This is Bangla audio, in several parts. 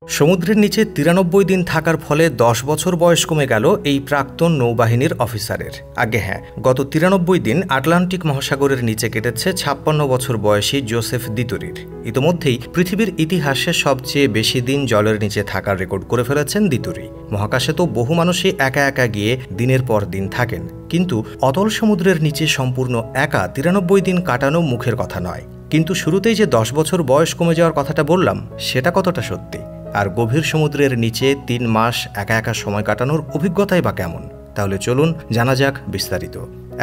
সমুদ্রের নিচে ৯৩ দিন থাকার ফলে ১০ বছর বয়স কমে গেল এই প্রাক্তন নৌবাহিনীর অফিসারের। আগে হ্যাঁ, গত ৯৩ দিন আটলান্টিক মহাসাগরের নিচে কেটেছে ৫৬ বছর বয়সী জোসেফ দিতুরির। ইতোমধ্যেই পৃথিবীর ইতিহাসে সবচেয়ে বেশি দিন জলের নিচে থাকার রেকর্ড করে ফেলেছেন দিতুরি। মহাকাশে তো বহু মানুষই একা একা গিয়ে দিনের পর দিন থাকেন, কিন্তু অতল সমুদ্রের নিচে সম্পূর্ণ একা ৯৩ দিন কাটানো মুখের কথা নয়। কিন্তু শুরুতেই যে ১০ বছর বয়স কমে যাওয়ার কথাটা বললাম, সেটা কতটা সত্যি? আর গভীর সমুদ্রের নিচে ৩ মাস একা একা সময় কাটানোর অভিজ্ঞতাই বা কেমন? তাহলে চলুন জানা যাক বিস্তারিত।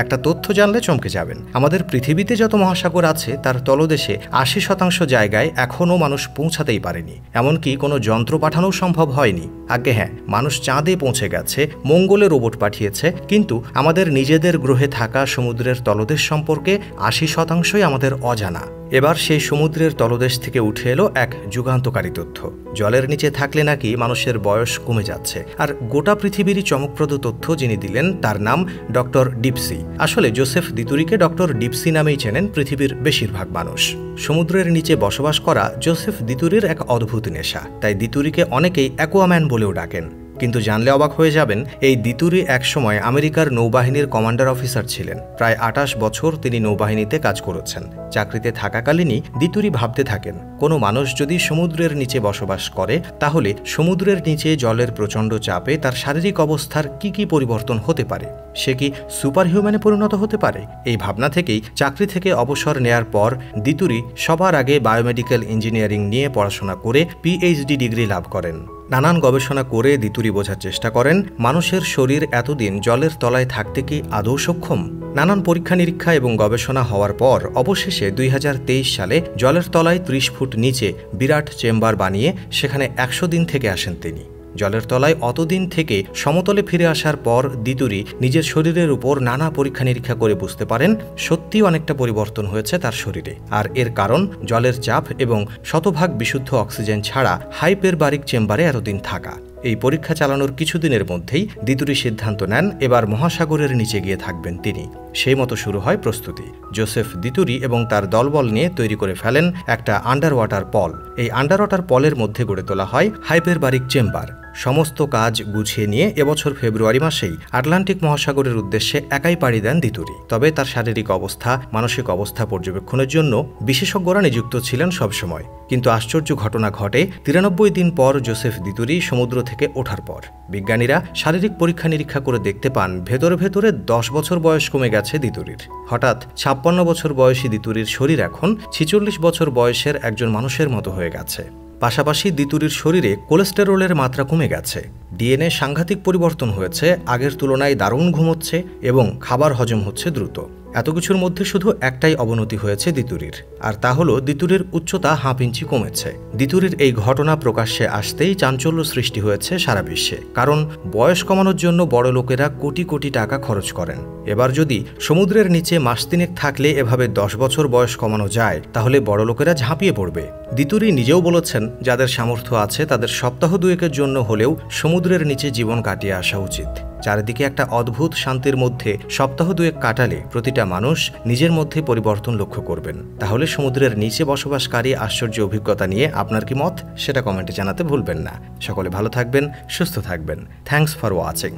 একটা তথ্য জানলে চমকে যাবেন। আমাদের পৃথিবীতে যত মহাসাগর আছে তার তলদেশে ৮০% জায়গায় এখনও মানুষ পৌঁছাতেই পারেনি, এমনকি কোনো যন্ত্র পাঠানোও সম্ভব হয়নি। আগে হ্যাঁ, মানুষ চাঁদে পৌঁছে গেছে, মঙ্গলে রোবট পাঠিয়েছে, কিন্তু আমাদের নিজেদের গ্রহে থাকা সমুদ্রের তলদেশ সম্পর্কে ৮০%ই আমাদের অজানা। এবার সেই সমুদ্রের তলদেশ থেকে উঠে এলো এক যুগান্তকারী তথ্য। জলের নিচে থাকলে নাকি মানুষের বয়স কমে যাচ্ছে। আর গোটা পৃথিবীরই চমকপ্রদ তথ্য যিনি দিলেন তার নাম ডক্টর ডিপসি। আসলে জোসেফ দিতুরিকে ডক্টর ডিপসি নামেই চেনেন পৃথিবীর বেশিরভাগ মানুষ। সমুদ্রের নিচে বসবাস করা জোসেফ দিতুরির এক অদ্ভুত নেশা, তাই দিতুরিকে অনেকেই অ্যাকুয়াম্যান বলেও ডাকেন। কিন্তু জানলে অবাক হয়ে যাবেন, এই দিতুরি একসময় আমেরিকার নৌবাহিনীর কমান্ডার অফিসার ছিলেন। প্রায় ২৮ বছর তিনি নৌবাহিনীতে কাজ করেছেন। চাকরিতে থাকাকালীনই দিতুরি ভাবতে থাকেন, কোনো মানুষ যদি সমুদ্রের নিচে বসবাস করে তাহলে সমুদ্রের নিচে জলের প্রচণ্ড চাপে তার শারীরিক অবস্থার কি পরিবর্তন হতে পারে। সে কি সুপার হিউম্যানে পরিণত হতে পারে? এই ভাবনা থেকেই চাকরি থেকে অবসর নেয়ার পর দিতুরি সবার আগে বায়োমেডিক্যাল ইঞ্জিনিয়ারিং নিয়ে পড়াশোনা করে পিএইচডি ডিগ্রি লাভ করেন। নানান গবেষণা করে দিতুরি বোঝার চেষ্টা করেন মানুষের শরীর এতদিন জলের তলায় থাকতে কি আদৌ সক্ষম। নানান পরীক্ষা নিরীক্ষা এবং গবেষণা হওয়ার পর অবশেষে ২০২৩ সালে জলের তলায় ৩০ ফুট নিচে বিরাট চেম্বার বানিয়ে সেখানে ১০০ দিন থেকে আসেন তিনি। জলের তলায় অতদিন থেকে সমতলে ফিরে আসার পর দিতুরি নিজের শরীরের উপর নানা পরীক্ষা নিরীক্ষা করে বুঝতে পারেন সত্যি অনেকটা পরিবর্তন হয়েছে তার শরীরে। আর এর কারণ জলের চাপ এবং শতভাগ বিশুদ্ধ অক্সিজেন ছাড়া হাইপারবারিক চেম্বারে এতদিন থাকা। এই পরীক্ষা চালানোর কিছুদিনের মধ্যেই দিতুরি সিদ্ধান্ত নেন এবার মহাসাগরের নিচে গিয়ে থাকবেন তিনি। সেই মতো শুরু হয় প্রস্তুতি। জোসেফ দিতুরি এবং তার দলবল নিয়ে তৈরি করে ফেলেন একটা আন্ডার ওয়াটার পল। এই আন্ডার ওয়াটার পলের মধ্যে গড়ে তোলা হয় হাইপারবারিক চেম্বার। সমস্ত কাজ গুছিয়ে নিয়ে এবছর ফেব্রুয়ারি মাসেই আটলান্টিক মহাসাগরের উদ্দেশ্যে একাই পাড়ি দেন দিতুরি। তবে তার শারীরিক অবস্থা, মানসিক অবস্থা পর্যবেক্ষণের জন্য বিশেষজ্ঞরা নিযুক্ত ছিলেন সবসময়। কিন্তু আশ্চর্য ঘটনা ঘটে ৯৩ দিন পর জোসেফ দিতুরি সমুদ্র থেকে ওঠার পর। বিজ্ঞানীরা শারীরিক পরীক্ষা নিরীক্ষা করে দেখতে পান ভেতরে ১০ বছর বয়স কমে গেছে দিতুরির। হঠাৎ ৫৬ বছর বয়সী দিতুরির শরীর এখন ৪৬ বছর বয়সের একজন মানুষের মতো হয়ে গেছে। পাশাপাশি দিতুরির শরীরে কোলেস্টেরলের মাত্রা কমে গেছে, ডিএনএ সাংঘাতিক পরিবর্তন হয়েছে, আগের তুলনায় দারুণ ঘুমোচ্ছে এবং খাবার হজম হচ্ছে দ্রুত। এত কিছুর মধ্যে শুধু একটাই অবনতি হয়েছে দিতুরির, আর তা হলো দিতুরির উচ্চতা ১/২ ইঞ্চি কমেছে। দিতুরির এই ঘটনা প্রকাশ্যে আসতেই চাঞ্চল্য সৃষ্টি হয়েছে সারা বিশ্বে, কারণ বয়স কমানোর জন্য বড় লোকেরা কোটি টাকা খরচ করেন। এবার যদি সমুদ্রের নিচে মাস ৩ থাকলে এভাবে ১০ বছর বয়স কমানো যায়, তাহলে বড় লোকেরা ঝাঁপিয়ে পড়বে। দিতুরি নিজেও বলেছেন, যাদের সামর্থ্য আছে তাদের সপ্তাহ ২-১-এর জন্য হলেও সমুদ্রের নিচে জীবন কাটিয়ে আসা উচিত। চারিদিকে একটা অদ্ভুত শান্তির মধ্যে সপ্তাহ ২-১ কাটালে প্রতিটা মানুষ নিজের মধ্যে পরিবর্তন লক্ষ্য করবেন। তাহলে সমুদ্রের নিচে বসবাসকারী আশ্চর্য অভিজ্ঞতা নিয়ে আপনার কি মত, সেটা কমেন্টে জানাতে ভুলবেন না। সকলে ভালো থাকবেন, সুস্থ থাকবেন। Thanks for watching.